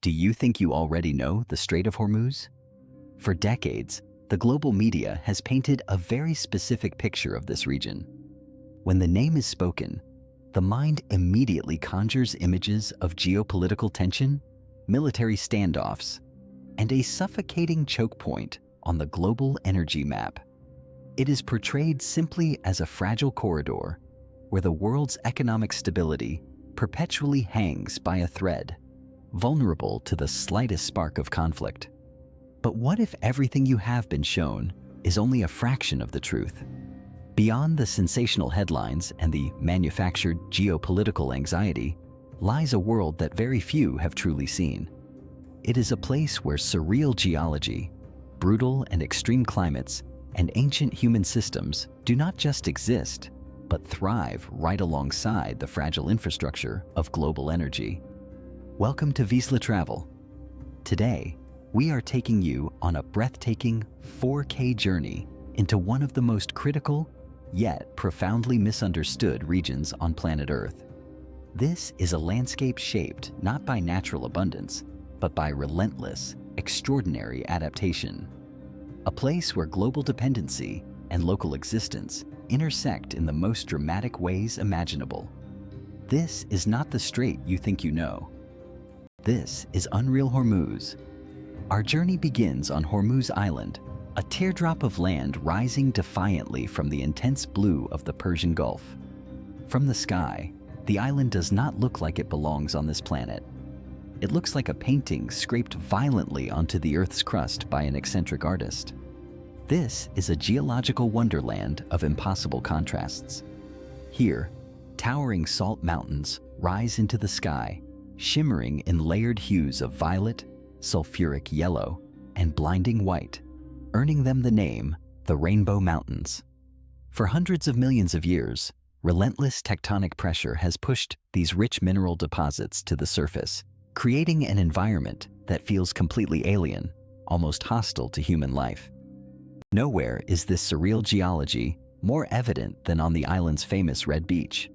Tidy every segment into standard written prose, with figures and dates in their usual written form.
Do you think you already know the Strait of Hormuz? For decades, the global media has painted a very specific picture of this region. When the name is spoken, the mind immediately conjures images of geopolitical tension, military standoffs, and a suffocating choke point on the global energy map. It is portrayed simply as a fragile corridor where the world's economic stability perpetually hangs by a thread, vulnerable to the slightest spark of conflict. But what if everything you have been shown is only a fraction of the truth? Beyond the sensational headlines and the manufactured geopolitical anxiety lies a world that very few have truly seen. It is a place where surreal geology, brutal and extreme climates, and ancient human systems do not just exist, but thrive right alongside the fragile infrastructure of global energy. Welcome to Vizsla Travel. Today, we are taking you on a breathtaking 4K journey into one of the most critical, yet profoundly misunderstood regions on planet Earth. This is a landscape shaped not by natural abundance, but by relentless, extraordinary adaptation. A place where global dependency and local existence intersect in the most dramatic ways imaginable. This is not the strait you think you know. This is UNREAL HORMUZ. Our journey begins on Hormuz Island, a teardrop of land rising defiantly from the intense blue of the Persian Gulf. From the sky, the island does not look like it belongs on this planet. It looks like a painting scraped violently onto the Earth's crust by an eccentric artist. This is a geological wonderland of impossible contrasts. Here, towering salt mountains rise into the sky, shimmering in layered hues of violet, sulfuric yellow, and blinding white, earning them the name the Rainbow Mountains. For hundreds of millions of years, relentless tectonic pressure has pushed these rich mineral deposits to the surface, creating an environment that feels completely alien, almost hostile to human life. Nowhere is this surreal geology more evident than on the island's famous red beach.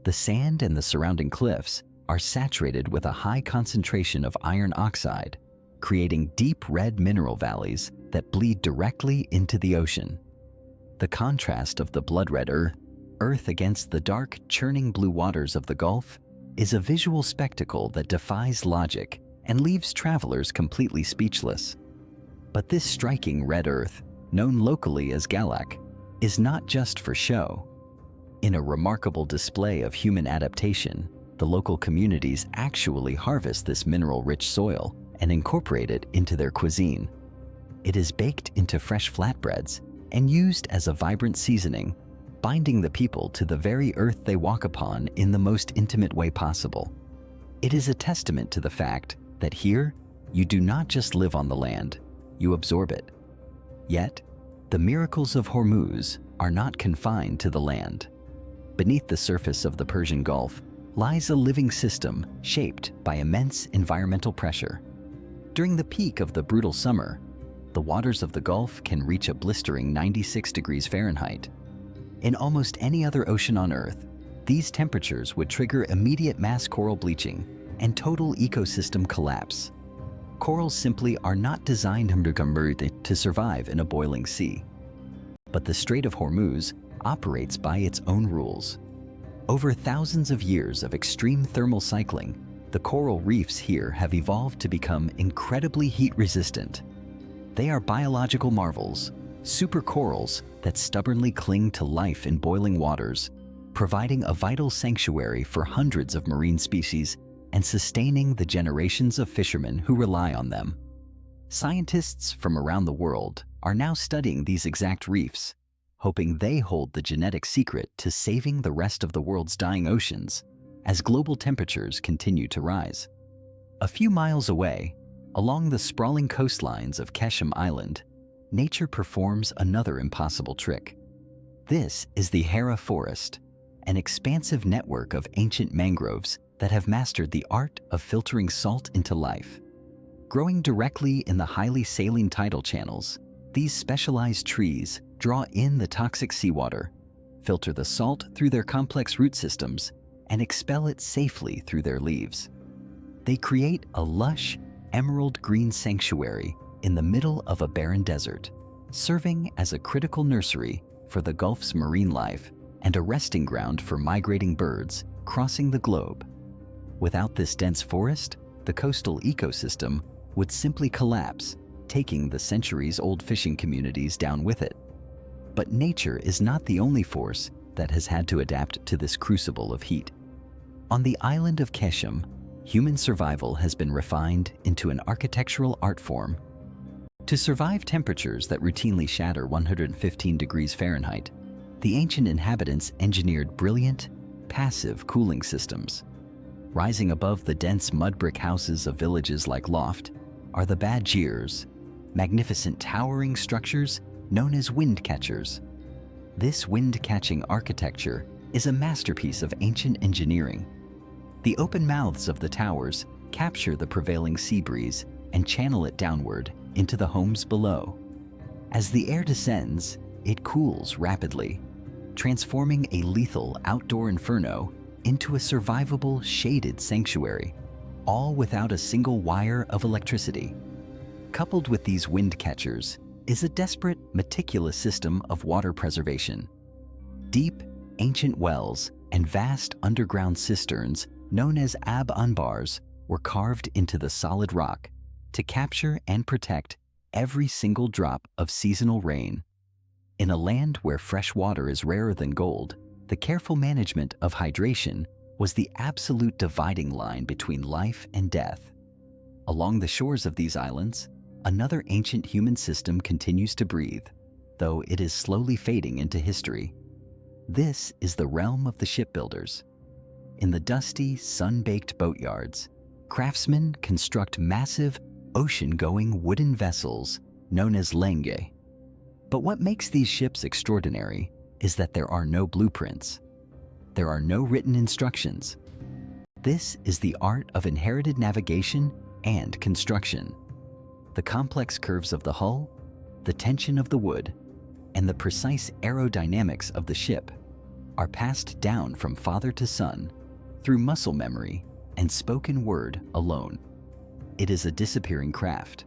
The sand and the surrounding cliffs are saturated with a high concentration of iron oxide, creating deep red mineral valleys that bleed directly into the ocean. The contrast of the blood-red earth against the dark, churning blue waters of the Gulf is a visual spectacle that defies logic and leaves travelers completely speechless. But this striking red earth, known locally as Galak, is not just for show. In a remarkable display of human adaptation, the local communities actually harvest this mineral-rich soil and incorporate it into their cuisine. It is baked into fresh flatbreads and used as a vibrant seasoning, binding the people to the very earth they walk upon in the most intimate way possible. It is a testament to the fact that here, you do not just live on the land, you absorb it. Yet, the miracles of Hormuz are not confined to the land. Beneath the surface of the Persian Gulf lies a living system shaped by immense environmental pressure. During the peak of the brutal summer, the waters of the Gulf can reach a blistering 96 degrees Fahrenheit. In almost any other ocean on Earth, these temperatures would trigger immediate mass coral bleaching and total ecosystem collapse. Corals simply are not designed to survive in a boiling sea. But the Strait of Hormuz operates by its own rules. Over thousands of years of extreme thermal cycling, the coral reefs here have evolved to become incredibly heat-resistant. They are biological marvels, supercorals that stubbornly cling to life in boiling waters, providing a vital sanctuary for hundreds of marine species and sustaining the generations of fishermen who rely on them. Scientists from around the world are now studying these exact reefs, hoping they hold the genetic secret to saving the rest of the world's dying oceans as global temperatures continue to rise. A few miles away, along the sprawling coastlines of Qeshm Island, nature performs another impossible trick. This is the Hera Forest, an expansive network of ancient mangroves that have mastered the art of filtering salt into life. Growing directly in the highly saline tidal channels, these specialized trees draw in the toxic seawater, filter the salt through their complex root systems, and expel it safely through their leaves. They create a lush, emerald green sanctuary in the middle of a barren desert, serving as a critical nursery for the Gulf's marine life and a resting ground for migrating birds crossing the globe. Without this dense forest, the coastal ecosystem would simply collapse, taking the centuries-old fishing communities down with it. But nature is not the only force that has had to adapt to this crucible of heat. On the island of Qeshm, human survival has been refined into an architectural art form. To survive temperatures that routinely shatter 115 degrees Fahrenheit, the ancient inhabitants engineered brilliant, passive cooling systems. Rising above the dense mud brick houses of villages like Loft are the badgirs, magnificent towering structures known as wind catchers. This wind-catching architecture is a masterpiece of ancient engineering. The open mouths of the towers capture the prevailing sea breeze and channel it downward into the homes below. As the air descends, it cools rapidly, transforming a lethal outdoor inferno into a survivable shaded sanctuary, all without a single wire of electricity. Coupled with these wind catchers is a desperate, meticulous system of water preservation. Deep, ancient wells and vast underground cisterns known as ab-anbars were carved into the solid rock to capture and protect every single drop of seasonal rain. In a land where fresh water is rarer than gold, the careful management of hydration was the absolute dividing line between life and death. Along the shores of these islands, another ancient human system continues to breathe, though it is slowly fading into history. This is the realm of the shipbuilders. In the dusty, sun-baked boatyards, craftsmen construct massive, ocean-going wooden vessels known as lenge. But what makes these ships extraordinary is that there are no blueprints. There are no written instructions. This is the art of inherited navigation and construction. The complex curves of the hull, the tension of the wood, and the precise aerodynamics of the ship are passed down from father to son through muscle memory and spoken word alone. It is a disappearing craft,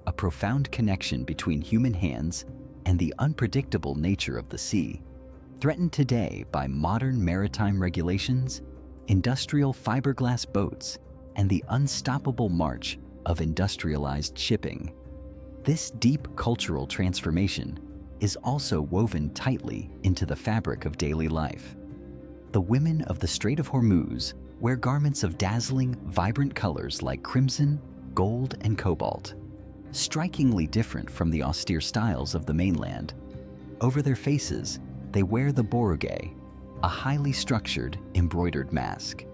a profound connection between human hands and the unpredictable nature of the sea, threatened today by modern maritime regulations, industrial fiberglass boats, and the unstoppable march of industrialized shipping. This deep cultural transformation is also woven tightly into the fabric of daily life. The women of the Strait of Hormuz wear garments of dazzling, vibrant colors like crimson, gold, and cobalt, strikingly different from the austere styles of the mainland. Over their faces, they wear the boruge, a highly structured, embroidered mask.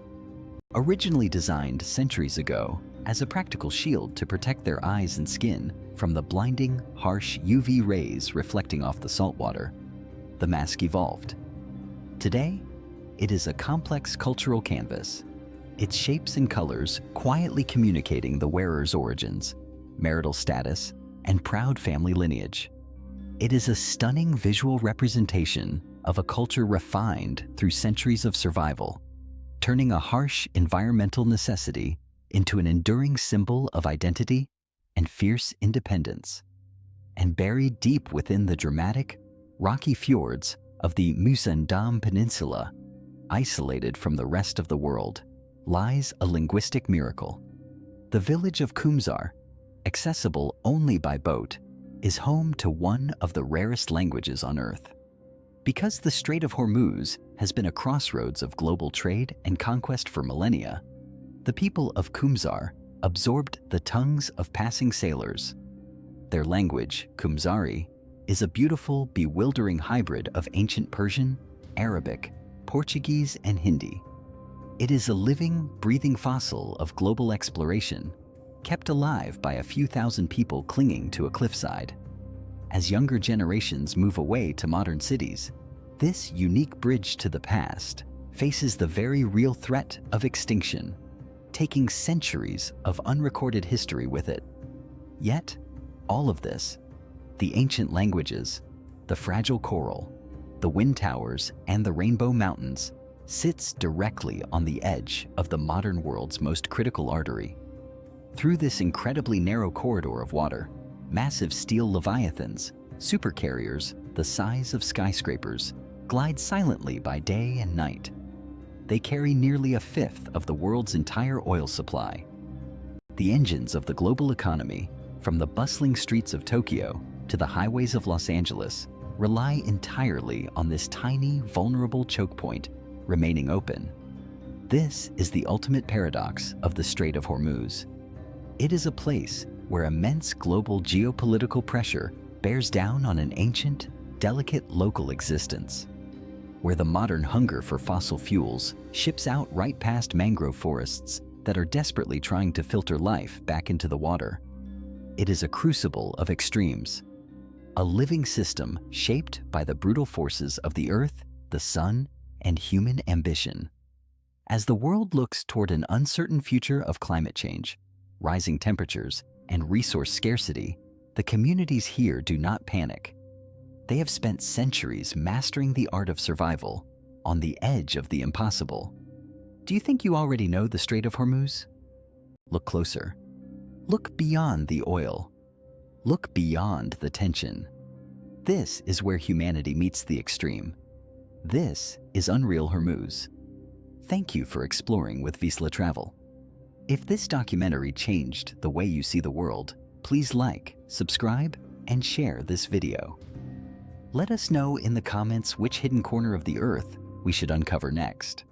Originally designed centuries ago as a practical shield to protect their eyes and skin from the blinding, harsh UV rays reflecting off the saltwater, the mask evolved. Today, it is a complex cultural canvas, its shapes and colors quietly communicating the wearer's origins, marital status, and proud family lineage. It is a stunning visual representation of a culture refined through centuries of survival, turning a harsh environmental necessity into an enduring symbol of identity and fierce independence. And buried deep within the dramatic, rocky fjords of the Musandam Peninsula, isolated from the rest of the world, lies a linguistic miracle. The village of Qumzar, accessible only by boat, is home to one of the rarest languages on Earth. Because the Strait of Hormuz has been a crossroads of global trade and conquest for millennia, the people of Qumzar absorbed the tongues of passing sailors. Their language, Qumzari, is a beautiful, bewildering hybrid of ancient Persian, Arabic, Portuguese, and Hindi. It is a living, breathing fossil of global exploration, kept alive by a few thousand people clinging to a cliffside. As younger generations move away to modern cities, this unique bridge to the past faces the very real threat of extinction, taking centuries of unrecorded history with it. Yet, all of this, the ancient languages, the fragile coral, the wind towers, and the rainbow mountains, sits directly on the edge of the modern world's most critical artery. Through this incredibly narrow corridor of water, massive steel leviathans, supercarriers the size of skyscrapers, glide silently by day and night. They carry nearly a fifth of the world's entire oil supply. The engines of the global economy, from the bustling streets of Tokyo to the highways of Los Angeles, rely entirely on this tiny, vulnerable choke point remaining open. This is the ultimate paradox of the Strait of Hormuz. It is a place where immense global geopolitical pressure bears down on an ancient, delicate local existence, where the modern hunger for fossil fuels ships out right past mangrove forests that are desperately trying to filter life back into the water. It is a crucible of extremes, a living system shaped by the brutal forces of the earth, the sun, and human ambition. As the world looks toward an uncertain future of climate change, rising temperatures, and resource scarcity, the communities here do not panic. They have spent centuries mastering the art of survival on the edge of the impossible. Do you think you already know the Strait of Hormuz? Look closer. Look beyond the oil. Look beyond the tension. This is where humanity meets the extreme. This is UNREAL HORMUZ. Thank you for exploring with Vizsla Travel. If this documentary changed the way you see the world, please like, subscribe, and share this video. Let us know in the comments which hidden corner of the Earth we should uncover next.